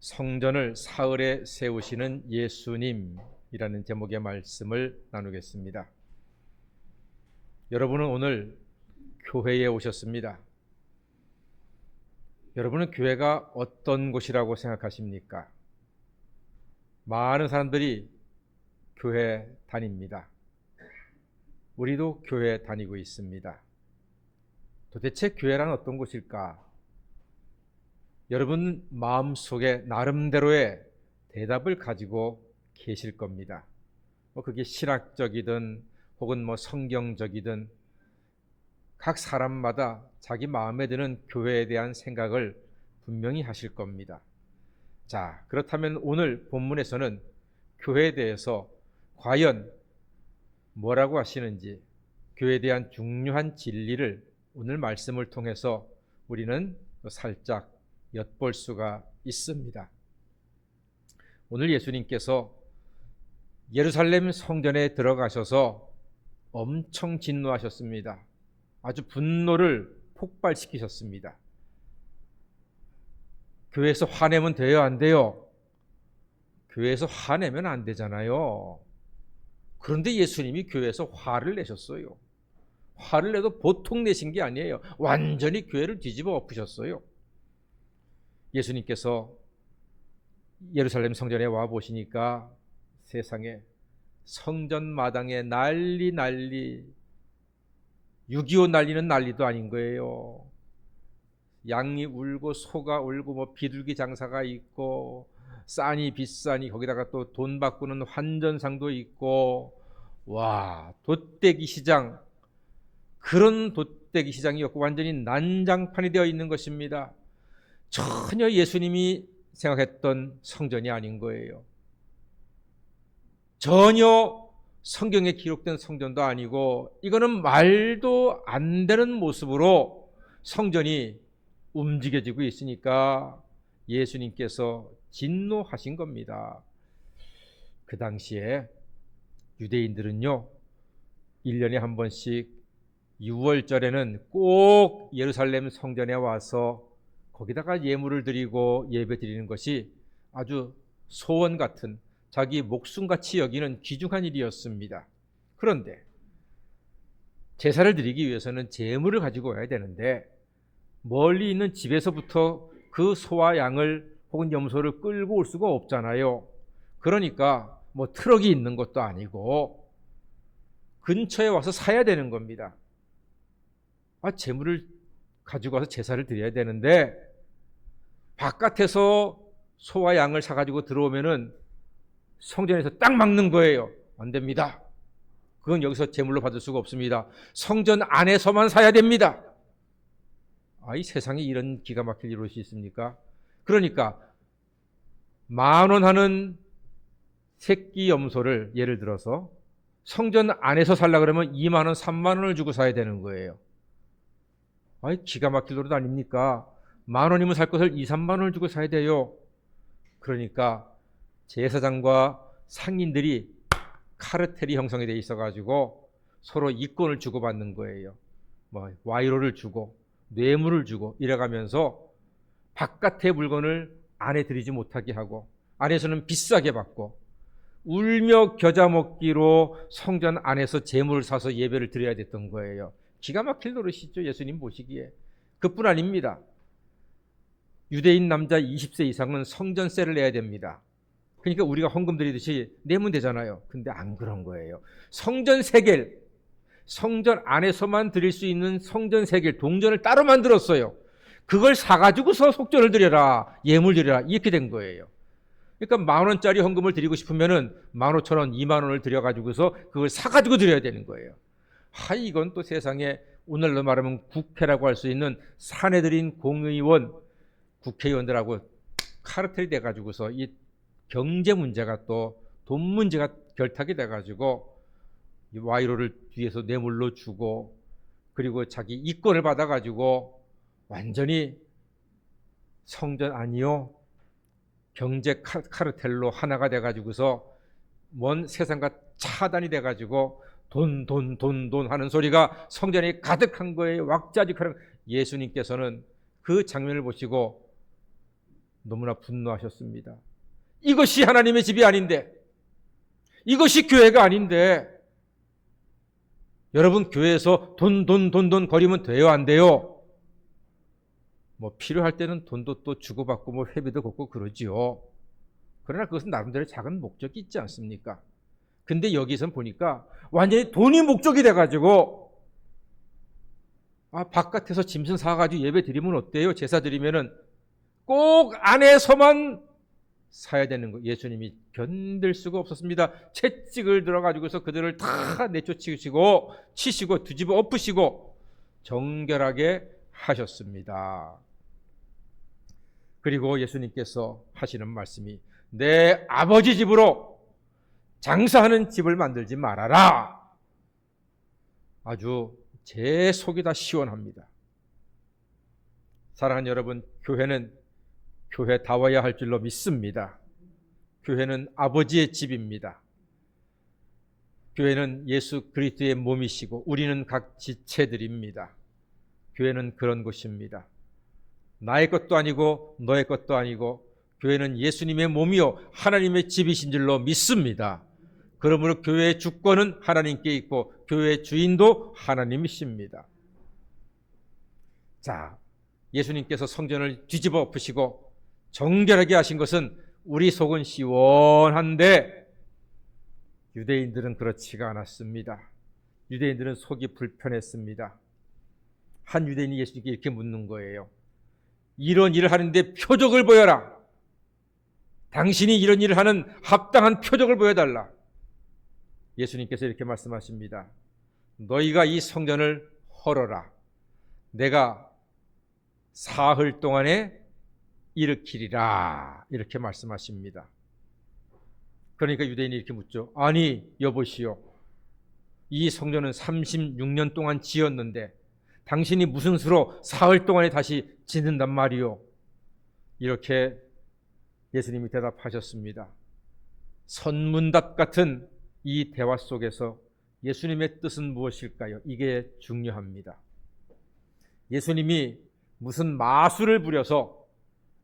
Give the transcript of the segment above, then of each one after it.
성전을 사흘에 세우시는 예수님이라는 제목의 말씀을 나누겠습니다. 여러분은 오늘 교회에 오셨습니다. 여러분은 교회가 어떤 곳이라고 생각하십니까? 많은 사람들이 교회 다닙니다. 우리도 교회 다니고 있습니다. 도대체 교회란 어떤 곳일까? 여러분 마음속에 나름대로의 대답을 가지고 계실 겁니다. 그게 신학적이든 혹은 성경적이든 각 사람마다 자기 마음에 드는 교회에 대한 생각을 분명히 하실 겁니다. 자, 그렇다면 오늘 본문에서는 교회에 대해서 과연 뭐라고 하시는지, 교회에 대한 중요한 진리를 오늘 말씀을 통해서 우리는 살짝 엿볼 수가 있습니다. 오늘 예수님께서 예루살렘 성전에 들어가셔서 엄청 진노하셨습니다. 아주 분노를 폭발시키셨습니다. 교회에서 화내면 돼요, 안 돼요? 교회에서 화내면 안 되잖아요. 그런데 예수님이 교회에서 화를 내셨어요. 화를 내도 보통 내신 게 아니에요. 완전히 교회를 뒤집어 엎으셨어요. 예수님께서 예루살렘 성전에 와 보시니까 세상에 성전 마당에 난리 6.25 난리는 난리도 아닌 거예요. 양이 울고 소가 울고 비둘기 장사가 있고 싸니 비싸니 거기다가 또 돈 바꾸는 환전상도 있고, 와, 돛대기 시장, 그런 돛대기 시장이었고 완전히 난장판이 되어 있는 것입니다. 전혀 예수님이 생각했던 성전이 아닌 거예요. 전혀 성경에 기록된 성전도 아니고, 이거는 말도 안 되는 모습으로 성전이 움직여지고 있으니까 예수님께서 진노하신 겁니다. 그 당시에 유대인들은요, 1년에 한 번씩 6월절에는 꼭 예루살렘 성전에 와서 거기다가 예물을 드리고 예배 드리는 것이 아주 소원 같은, 자기 목숨같이 여기는 귀중한 일이었습니다. 그런데 제사를 드리기 위해서는 제물을 가지고 와야 되는데 멀리 있는 집에서부터 그 소와 양을 혹은 염소를 끌고 올 수가 없잖아요. 그러니까 트럭이 있는 것도 아니고 근처에 와서 사야 되는 겁니다. 제물을 가지고 와서 제사를 드려야 되는데 바깥에서 소와 양을 사가지고 들어오면은 성전에서 딱 막는 거예요. 안 됩니다. 그건 여기서 제물로 받을 수가 없습니다. 성전 안에서만 사야 됩니다. 이 세상에 이런 기가 막힐 일이 올 수 있습니까? 그러니까 10,000원 하는 새끼 염소를 예를 들어서 성전 안에서 살라 그러면 20,000원, 30,000원을 주고 사야 되는 거예요. 기가 막힐 노릇 아닙니까? 10,000원이면 살 것을 2, 3만원을 주고 사야 돼요. 그러니까 제사장과 상인들이 카르텔이 형성이 돼 있어가지고 서로 이권을 주고받는 거예요. 와이로를 주고 뇌물을 주고 이래가면서 바깥의 물건을 안에 들이지 못하게 하고 안에서는 비싸게 받고 울며 겨자 먹기로 성전 안에서 제물을 사서 예배를 드려야 됐던 거예요. 기가 막힐 노릇이죠, 예수님 보시기에. 그뿐 아닙니다. 유대인 남자 20세 이상은 성전세를 내야 됩니다. 그러니까 우리가 헌금 드리듯이 내면 되잖아요. 근데 안 그런 거예요. 성전 세겔, 성전 안에서만 드릴 수 있는 성전 세겔, 동전을 따로 만들었어요. 그걸 사가지고서 속전을 드려라, 예물 드려라, 이렇게 된 거예요. 그러니까 10,000원짜리 헌금을 드리고 싶으면은 15,000원, 20,000원을 들여가지고서 그걸 사가지고 드려야 되는 거예요. 이건 또 세상에 오늘로 말하면 국회라고 할 수 있는 사내들인 공의원, 국회의원들하고 카르텔이 돼가지고서 이 경제 문제가 또 돈 문제가 결탁이 돼가지고 와이로를 뒤에서 뇌물로 주고 그리고 자기 이권을 받아가지고 완전히 성전 아니요 경제 카르텔로 하나가 돼가지고서 먼 세상과 차단이 돼가지고 돈 하는 소리가 성전에 가득한 거예요. 왁자지껄한. 예수님께서는 그 장면을 보시고 너무나 분노하셨습니다. 이것이 하나님의 집이 아닌데, 이것이 교회가 아닌데, 여러분 교회에서 돈 거리면 돼요, 안 돼요? 뭐 필요할 때는 돈도 또 주고받고 뭐 회비도 걷고 그러지요. 그러나 그것은 나름대로 작은 목적이 있지 않습니까? 근데 여기선 보니까 완전히 돈이 목적이 돼가지고, 바깥에서 짐승 사가지고 예배 드리면 어때요? 제사 드리면은 꼭 안에서만 사야 되는 거. 예수님이 견딜 수가 없었습니다. 채찍을 들어가지고서 그들을 다 내쫓으시고 치시고 뒤집어 엎으시고 정결하게 하셨습니다. 그리고 예수님께서 하시는 말씀이 내 아버지 집으로 장사하는 집을 만들지 말아라. 아주 제 속이 다 시원합니다. 사랑하는 여러분, 교회는 교회다워야 할 줄로 믿습니다. 교회는 아버지의 집입니다. 교회는 예수 그리스도의 몸이시고 우리는 각 지체들입니다. 교회는 그런 곳입니다. 나의 것도 아니고 너의 것도 아니고 교회는 예수님의 몸이요 하나님의 집이신 줄로 믿습니다. 그러므로 교회의 주권은 하나님께 있고 교회의 주인도 하나님이십니다. 자, 예수님께서 성전을 뒤집어 엎으시고 정결하게 하신 것은 우리 속은 시원한데 유대인들은 그렇지가 않았습니다. 유대인들은 속이 불편했습니다. 한 유대인이 예수님께 이렇게 묻는 거예요. 이런 일을 하는데 표적을 보여라. 당신이 이런 일을 하는 합당한 표적을 보여달라. 예수님께서 이렇게 말씀하십니다. 너희가 이 성전을 헐어라. 내가 사흘 동안에 일으키리라. 이렇게 말씀하십니다. 그러니까 유대인이 이렇게 묻죠. 아니 여보시오, 이 성전은 36년 동안 지었는데 당신이 무슨 수로 사흘 동안에 다시 짓는단 말이오? 이렇게 예수님이 대답하셨습니다. 선문답 같은 이 대화 속에서 예수님의 뜻은 무엇일까요? 이게 중요합니다. 예수님이 무슨 마술을 부려서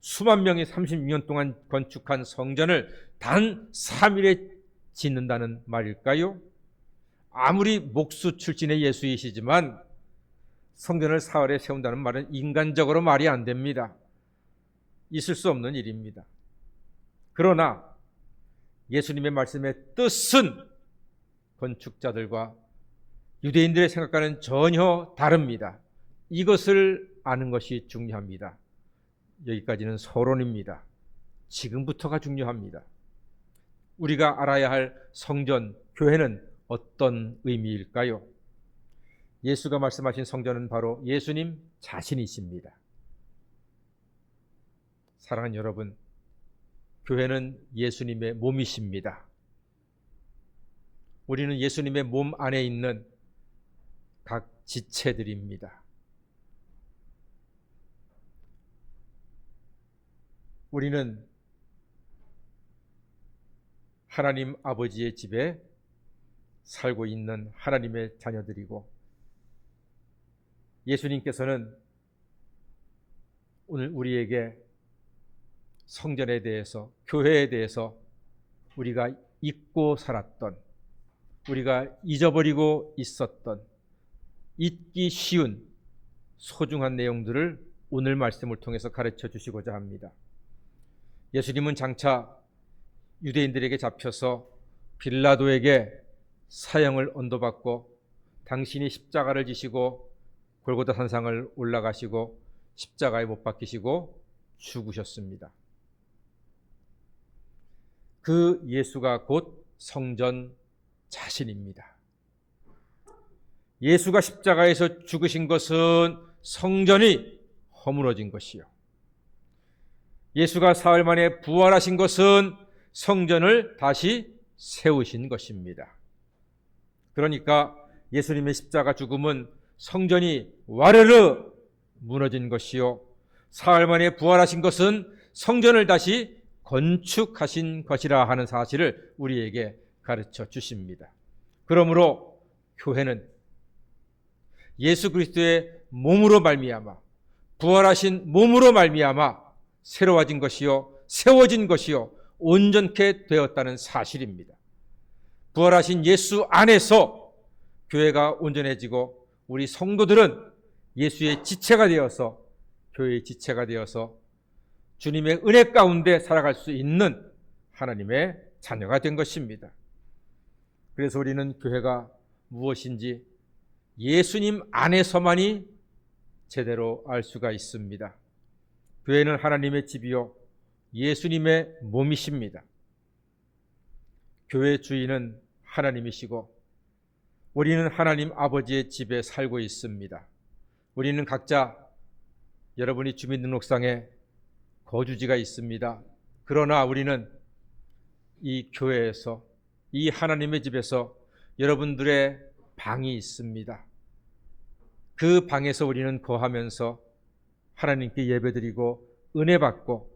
수만 명이 36년 동안 건축한 성전을 단 3일에 짓는다는 말일까요? 아무리 목수 출신의 예수이시지만 성전을 사흘에 세운다는 말은 인간적으로 말이 안 됩니다. 있을 수 없는 일입니다. 그러나 예수님의 말씀의 뜻은 건축자들과 유대인들의 생각과는 전혀 다릅니다. 이것을 아는 것이 중요합니다. 여기까지는 서론입니다. 지금부터가 중요합니다. 우리가 알아야 할 성전, 교회는 어떤 의미일까요? 예수가 말씀하신 성전은 바로 예수님 자신이십니다. 사랑하는 여러분, 교회는 예수님의 몸이십니다. 우리는 예수님의 몸 안에 있는 각 지체들입니다. 우리는 하나님 아버지의 집에 살고 있는 하나님의 자녀들이고 예수님께서는 오늘 우리에게 성전에 대해서, 교회에 대해서 우리가 잊고 살았던, 우리가 잊어버리고 있었던, 잊기 쉬운 소중한 내용들을 오늘 말씀을 통해서 가르쳐 주시고자 합니다. 예수님은 장차 유대인들에게 잡혀서 빌라도에게 사형을 언도받고 당신이 십자가를 지시고 골고다 산상을 올라가시고 십자가에 못 박히시고 죽으셨습니다. 그 예수가 곧 성전 자신입니다. 예수가 십자가에서 죽으신 것은 성전이 허물어진 것이요, 예수가 사흘 만에 부활하신 것은 성전을 다시 세우신 것입니다. 그러니까 예수님의 십자가 죽음은 성전이 와르르 무너진 것이요, 사흘 만에 부활하신 것은 성전을 다시 건축하신 것이라 하는 사실을 우리에게 가르쳐 주십니다. 그러므로 교회는 예수 그리스도의 몸으로 말미암아, 부활하신 몸으로 말미암아 새로워진 것이요 세워진 것이요 온전케 되었다는 사실입니다. 부활하신 예수 안에서 교회가 온전해지고 우리 성도들은 예수의 지체가 되어서 교회의 지체가 되어서 주님의 은혜 가운데 살아갈 수 있는 하나님의 자녀가 된 것입니다. 그래서 우리는 교회가 무엇인지 예수님 안에서만이 제대로 알 수가 있습니다. 교회는 하나님의 집이요 예수님의 몸이십니다. 교회 주인은 하나님이시고 우리는 하나님 아버지의 집에 살고 있습니다. 우리는 각자 여러분이 주민등록상에 거주지가 있습니다. 그러나 우리는 이 교회에서 이 하나님의 집에서 여러분들의 방이 있습니다. 그 방에서 우리는 거하면서 하나님께 예배드리고 은혜 받고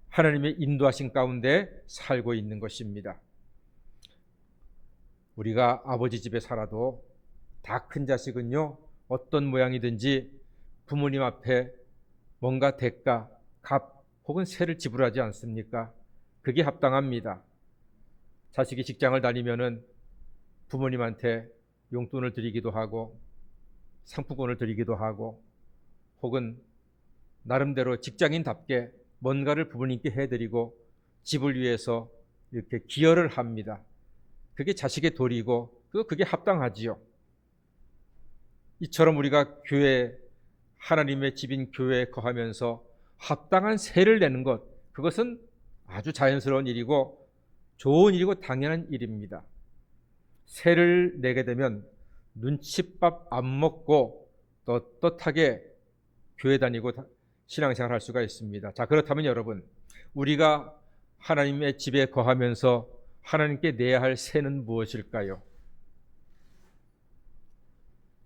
하나님의 인도하신 가운데 살고 있는 것입니다. 우리가 아버지 집에 살아도 다 큰 자식은요 어떤 모양이든지 부모님 앞에 뭔가 대가, 값 혹은 세를 지불하지 않습니까? 그게 합당합니다. 자식이 직장을 다니면은 부모님한테 용돈을 드리기도 하고 상품권을 드리기도 하고 혹은 나름대로 직장인답게 뭔가를 부모님께 해드리고 집을 위해서 이렇게 기여를 합니다. 그게 자식의 도리고 그게 합당하지요. 이처럼 우리가 교회, 하나님의 집인 교회에 거하면서 합당한 세를 내는 것, 그것은 아주 자연스러운 일이고 좋은 일이고 당연한 일입니다. 세를 내게 되면 눈칫밥 안 먹고 떳떳하게 교회 다니고 신앙생활 할 수가 있습니다. 자, 그렇다면 여러분, 우리가 하나님의 집에 거하면서 하나님께 내야 할 세는 무엇일까요?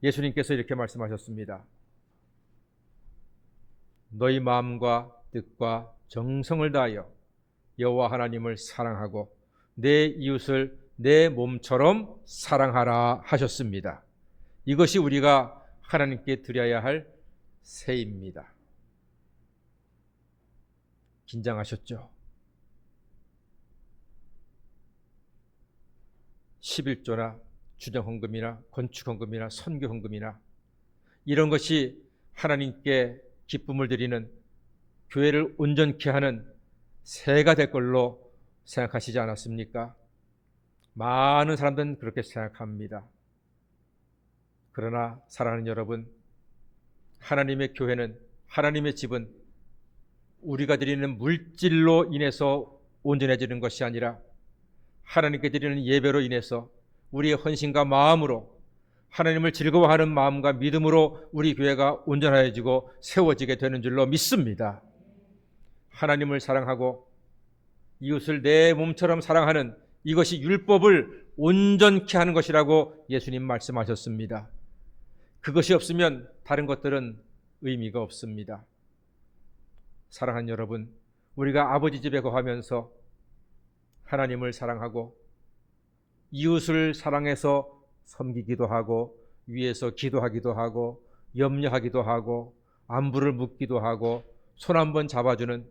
예수님께서 이렇게 말씀하셨습니다. 너희 마음과 뜻과 정성을 다하여 여호와 하나님을 사랑하고 내 이웃을 내 몸처럼 사랑하라 하셨습니다. 이것이 우리가 하나님께 드려야 할 세입니다. 긴장하셨죠? 11조나 주정헌금이나 건축헌금이나 선교헌금이나 이런 것이 하나님께 기쁨을 드리는 교회를 온전케 하는 세가 될 걸로 생각하시지 않았습니까? 많은 사람들은 그렇게 생각합니다. 그러나 사랑하는 여러분, 하나님의 교회는, 하나님의 집은 우리가 드리는 물질로 인해서 온전해지는 것이 아니라 하나님께 드리는 예배로 인해서 우리의 헌신과 마음으로 하나님을 즐거워하는 마음과 믿음으로 우리 교회가 온전해지고 세워지게 되는 줄로 믿습니다. 하나님을 사랑하고 이웃을 내 몸처럼 사랑하는 이것이 율법을 온전케 하는 것이라고 예수님 말씀하셨습니다. 그것이 없으면 다른 것들은 의미가 없습니다. 사랑하는 여러분, 우리가 아버지 집에 거하면서 하나님을 사랑하고 이웃을 사랑해서 섬기기도 하고 위에서 기도하기도 하고 염려하기도 하고 안부를 묻기도 하고 손 한번 잡아주는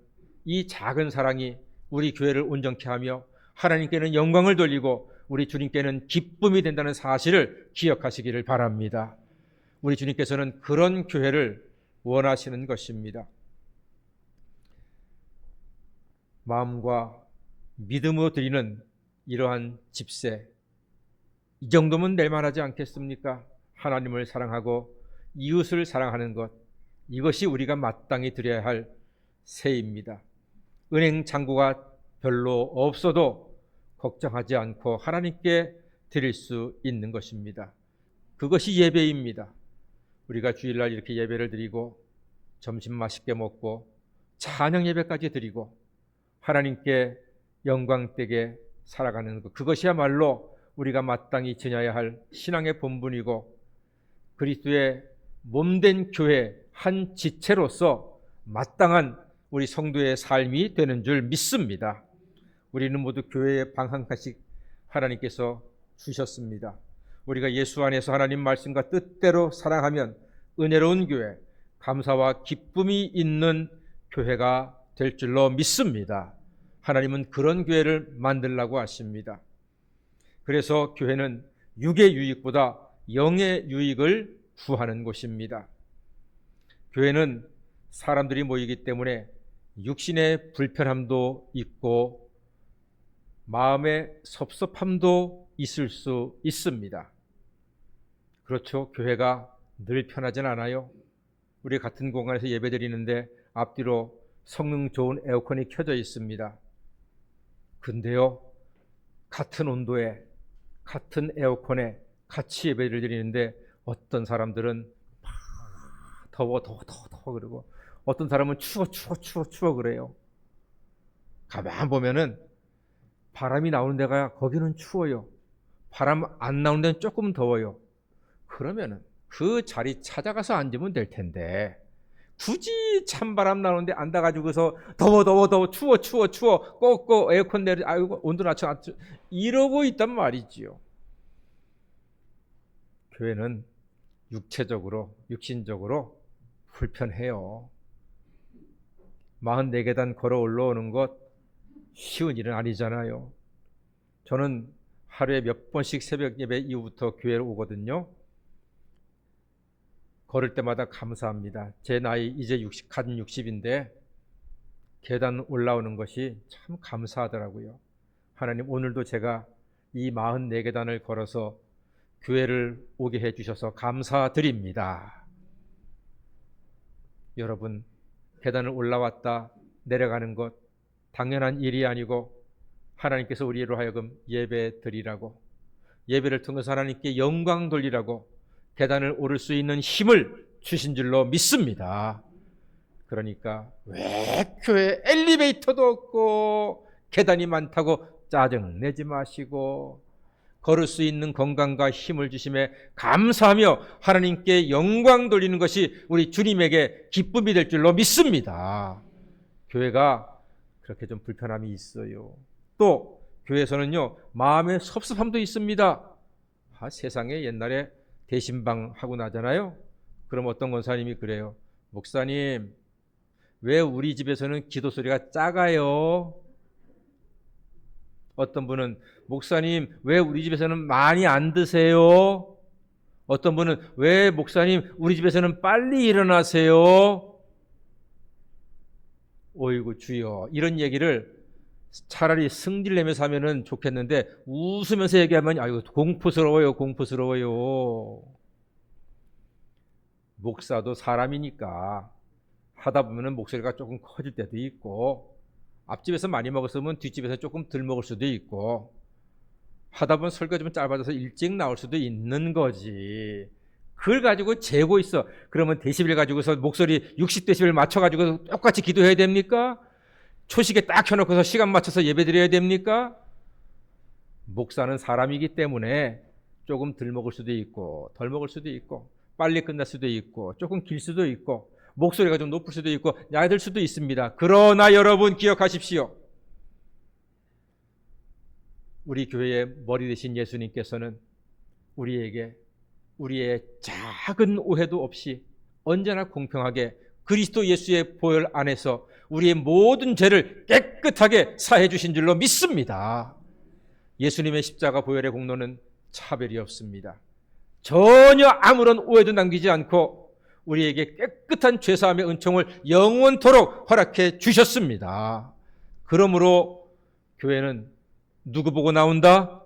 이 작은 사랑이 우리 교회를 온전케 하며 하나님께는 영광을 돌리고 우리 주님께는 기쁨이 된다는 사실을 기억하시기를 바랍니다. 우리 주님께서는 그런 교회를 원하시는 것입니다. 마음과 믿음으로 드리는 이러한 집세, 이 정도면 낼만하지 않겠습니까? 하나님을 사랑하고 이웃을 사랑하는 것, 이것이 우리가 마땅히 드려야 할 세입니다. 은행 잔고가 별로 없어도 걱정하지 않고 하나님께 드릴 수 있는 것입니다. 그것이 예배입니다. 우리가 주일날 이렇게 예배를 드리고 점심 맛있게 먹고 찬양 예배까지 드리고 하나님께 영광되게 살아가는 것, 그것이야말로 우리가 마땅히 지녀야 할 신앙의 본분이고 그리스도의 몸된 교회 한 지체로서 마땅한 우리 성도의 삶이 되는 줄 믿습니다. 우리는 모두 교회에 방 한 칸씩 하나님께서 주셨습니다. 우리가 예수 안에서 하나님 말씀과 뜻대로 사랑하면 은혜로운 교회, 감사와 기쁨이 있는 교회가 될 줄로 믿습니다. 하나님은 그런 교회를 만들라고 하십니다. 그래서 교회는 육의 유익보다 영의 유익을 구하는 곳입니다. 교회는 사람들이 모이기 때문에 육신의 불편함도 있고 마음의 섭섭함도 있을 수 있습니다. 그렇죠. 교회가 늘 편하진 않아요. 우리 같은 공간에서 예배드리는데 앞뒤로 성능 좋은 에어컨이 켜져 있습니다. 근데요, 같은 온도에 같은 에어컨에 같이 예배를 드리는데 어떤 사람들은 더워 그러고 어떤 사람은 추워 그래요. 가만 보면은 바람이 나오는 데가 거기는 추워요. 바람 안 나오는 데는 조금 더워요. 그러면은 그 자리 찾아가서 앉으면 될 텐데 굳이 찬바람 나오는데 앉아가지고서 더워 추워 꼭 에어컨 내려 아이고 온도 낮춰 이러고 있단 말이지요. 교회는 육신적으로 불편해요. 44계단 걸어 올라오는 것 쉬운 일은 아니잖아요. 저는 하루에 몇 번씩 새벽 예배 이후부터 교회로 오거든요. 걸을 때마다 감사합니다. 제 나이 이제 간 60인데 계단 올라오는 것이 참 감사하더라고요. 하나님, 오늘도 제가 이 44계단을 걸어서 교회를 오게 해주셔서 감사드립니다. 여러분, 계단을 올라왔다 내려가는 것 당연한 일이 아니고 하나님께서 우리로 하여금 예배 드리라고, 예배를 통해서 하나님께 영광 돌리라고 계단을 오를 수 있는 힘을 주신 줄로 믿습니다. 그러니까 왜 교회 엘리베이터도 없고 계단이 많다고 짜증내지 마시고 걸을 수 있는 건강과 힘을 주심에 감사하며 하나님께 영광 돌리는 것이 우리 주님에게 기쁨이 될 줄로 믿습니다. 교회가 그렇게 좀 불편함이 있어요. 또 교회에서는요, 마음의 섭섭함도 있습니다. 세상에 옛날에 대신방 하고 나잖아요. 그럼 어떤 권사님이 그래요. 목사님, 왜 우리 집에서는 기도 소리가 작아요? 어떤 분은 목사님, 왜 우리 집에서는 많이 안 드세요? 어떤 분은 왜 목사님, 우리 집에서는 빨리 일어나세요? 어이구 주여, 이런 얘기를 차라리 승질 내면서 하면은 좋겠는데 웃으면서 얘기하면 아이고 공포스러워요. 목사도 사람이니까 하다 보면은 목소리가 조금 커질 때도 있고 앞집에서 많이 먹었으면 뒷집에서 조금 덜 먹을 수도 있고 하다 보면 설교가 좀 짧아져서 일찍 나올 수도 있는 거지. 그걸 가지고 재고 있어. 그러면 데시벨 가지고서 목소리 60데시벨 맞춰가지고 똑같이 기도해야 됩니까? 초시계 딱 켜놓고서 시간 맞춰서 예배 드려야 됩니까? 목사는 사람이기 때문에 조금 덜 먹을 수도 있고 덜 먹을 수도 있고 빨리 끝날 수도 있고 조금 길 수도 있고 목소리가 좀 높을 수도 있고 얕을 수도 있습니다. 그러나 여러분 기억하십시오. 우리 교회의 머리 되신 예수님께서는 우리에게 우리의 작은 오해도 없이 언제나 공평하게 그리스도 예수의 보혈 안에서 우리의 모든 죄를 깨끗하게 사해 주신 줄로 믿습니다. 예수님의 십자가 보혈의 공로는 차별이 없습니다. 전혀 아무런 오해도 남기지 않고 우리에게 깨끗한 죄사함의 은총을 영원토록 허락해 주셨습니다. 그러므로 교회는 누구 보고 나온다?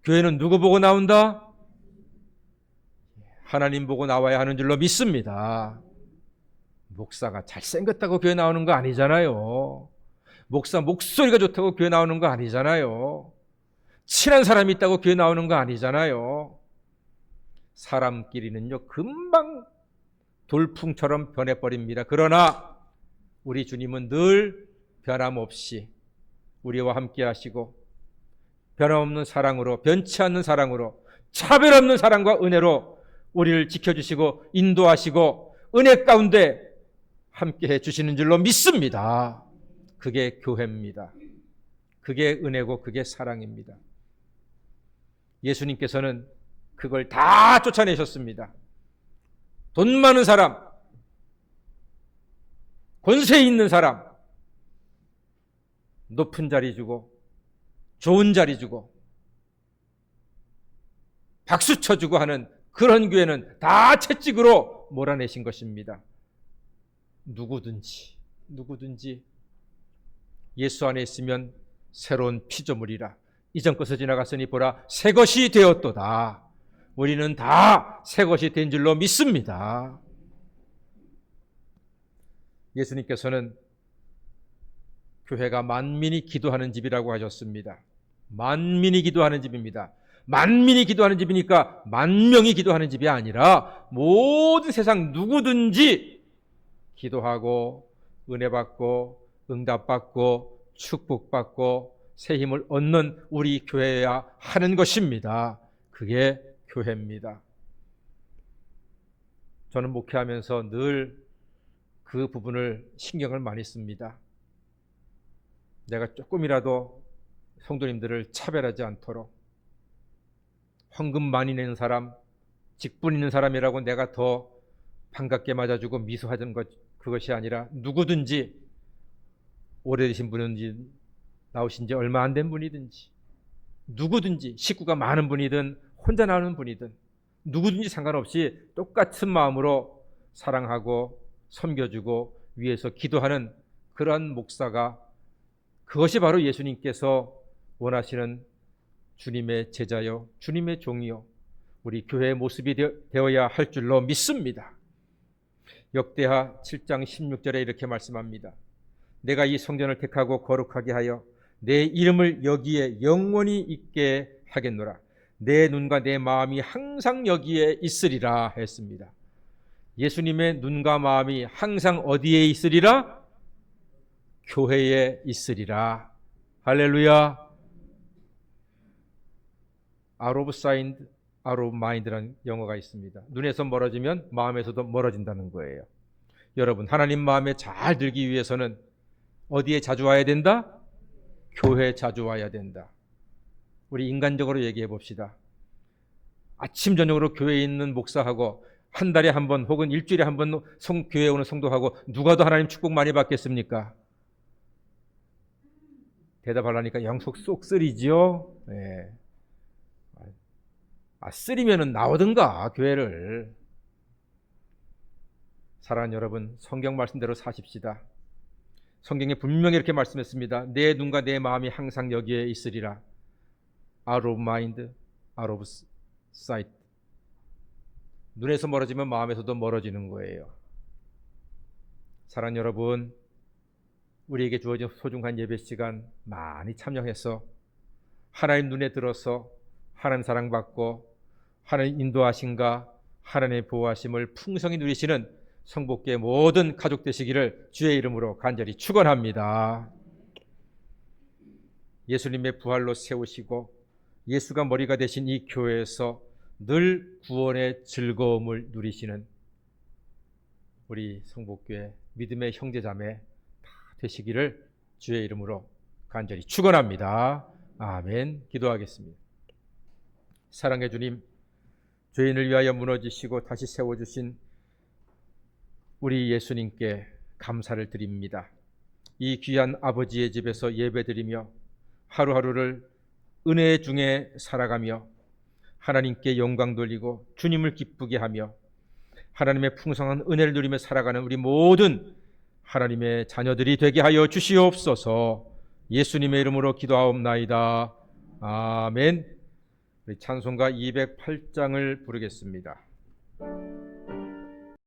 교회는 누구 보고 나온다? 하나님 보고 나와야 하는 줄로 믿습니다. 목사가 잘생겼다고 교회 나오는 거 아니잖아요. 목사 목소리가 좋다고 교회 나오는 거 아니잖아요. 친한 사람이 있다고 교회 나오는 거 아니잖아요. 사람끼리는요 금방 돌풍처럼 변해버립니다. 그러나 우리 주님은 늘 변함없이 우리와 함께 하시고 변함없는 사랑으로, 변치 않는 사랑으로, 차별 없는 사랑과 은혜로 우리를 지켜주시고 인도하시고 은혜 가운데 함께 해주시는 줄로 믿습니다. 그게 교회입니다. 그게 은혜고 그게 사랑입니다. 예수님께서는 그걸 다 쫓아내셨습니다. 돈 많은 사람, 권세 있는 사람, 높은 자리 주고 좋은 자리 주고 박수 쳐주고 하는 그런 교회는 다 채찍으로 몰아내신 것입니다. 누구든지 예수 안에 있으면 새로운 피조물이라. 이전 것을 지나갔으니 보라 새 것이 되었도다. 우리는 다 새 것이 된 줄로 믿습니다. 예수님께서는 교회가 만민이 기도하는 집이라고 하셨습니다. 만민이 기도하는 집입니다. 만민이 기도하는 집이니까 만 명이 기도하는 집이 아니라 모든 세상 누구든지 기도하고 은혜 받고 응답 받고 축복 받고 새 힘을 얻는 우리 교회여야 하는 것입니다. 그게 교회입니다. 저는 목회하면서 늘 그 부분을 신경을 많이 씁니다. 내가 조금이라도 성도님들을 차별하지 않도록 헌금 많이 내는 사람, 직분 있는 사람이라고 내가 더 반갑게 맞아주고 미소하는 것, 그것이 아니라 누구든지 오래되신 분인지 나오신 지 얼마 안 된 분이든지 누구든지 식구가 많은 분이든 혼자 나오는 분이든 누구든지 상관없이 똑같은 마음으로 사랑하고 섬겨주고 위해서 기도하는 그러한 목사가, 그것이 바로 예수님께서 원하시는 주님의 제자요 주님의 종이요 우리 교회의 모습이 되어야 할 줄로 믿습니다. 역대하 7장 16절에 이렇게 말씀합니다. 내가 이 성전을 택하고 거룩하게 하여 내 이름을 여기에 영원히 있게 하겠노라. 내 눈과 내 마음이 항상 여기에 있으리라 했습니다. 예수님의 눈과 마음이 항상 어디에 있으리라? 교회에 있으리라. 할렐루야. Out of sight, out of mind라는 영어가 있습니다. 눈에서 멀어지면 마음에서도 멀어진다는 거예요. 여러분, 하나님 마음에 잘 들기 위해서는 어디에 자주 와야 된다? 교회에 자주 와야 된다. 우리 인간적으로 얘기해 봅시다. 아침 저녁으로 교회에 있는 목사하고 한 달에 한 번 혹은 일주일에 한 번 교회에 오는 성도하고 누가 더 하나님 축복 많이 받겠습니까? 대답하려니까 영속 쏙 쓰리지요. 네. 쓰리면은 나오든가 교회를. 사랑하는 여러분, 성경 말씀대로 사십시다. 성경에 분명히 이렇게 말씀했습니다. 내 눈과 내 마음이 항상 여기에 있으리라. Out of mind, out of sight. 눈에서 멀어지면 마음에서도 멀어지는 거예요. 사랑하는 여러분, 우리에게 주어진 소중한 예배 시간 많이 참여해서 하나님 눈에 들어서 하나님 사랑받고 하나님 인도하심과 하나님의 보호하심을 풍성히 누리시는 성복교의 모든 가족 되시기를 주의 이름으로 간절히 축원합니다. 예수님의 부활로 세우시고 예수가 머리가 되신 이 교회에서 늘 구원의 즐거움을 누리시는 우리 성복교회 믿음의 형제자매 다 되시기를 주의 이름으로 간절히 축원합니다. 아멘. 기도하겠습니다. 사랑의 주님, 죄인을 위하여 무너지시고 다시 세워주신 우리 예수님께 감사를 드립니다. 이 귀한 아버지의 집에서 예배드리며 하루하루를 은혜 중에 살아가며 하나님께 영광 돌리고 주님을 기쁘게 하며 하나님의 풍성한 은혜를 누리며 살아가는 우리 모든 하나님의 자녀들이 되게 하여 주시옵소서. 예수님의 이름으로 기도하옵나이다. 아멘. 우리 찬송가 208장을 부르겠습니다.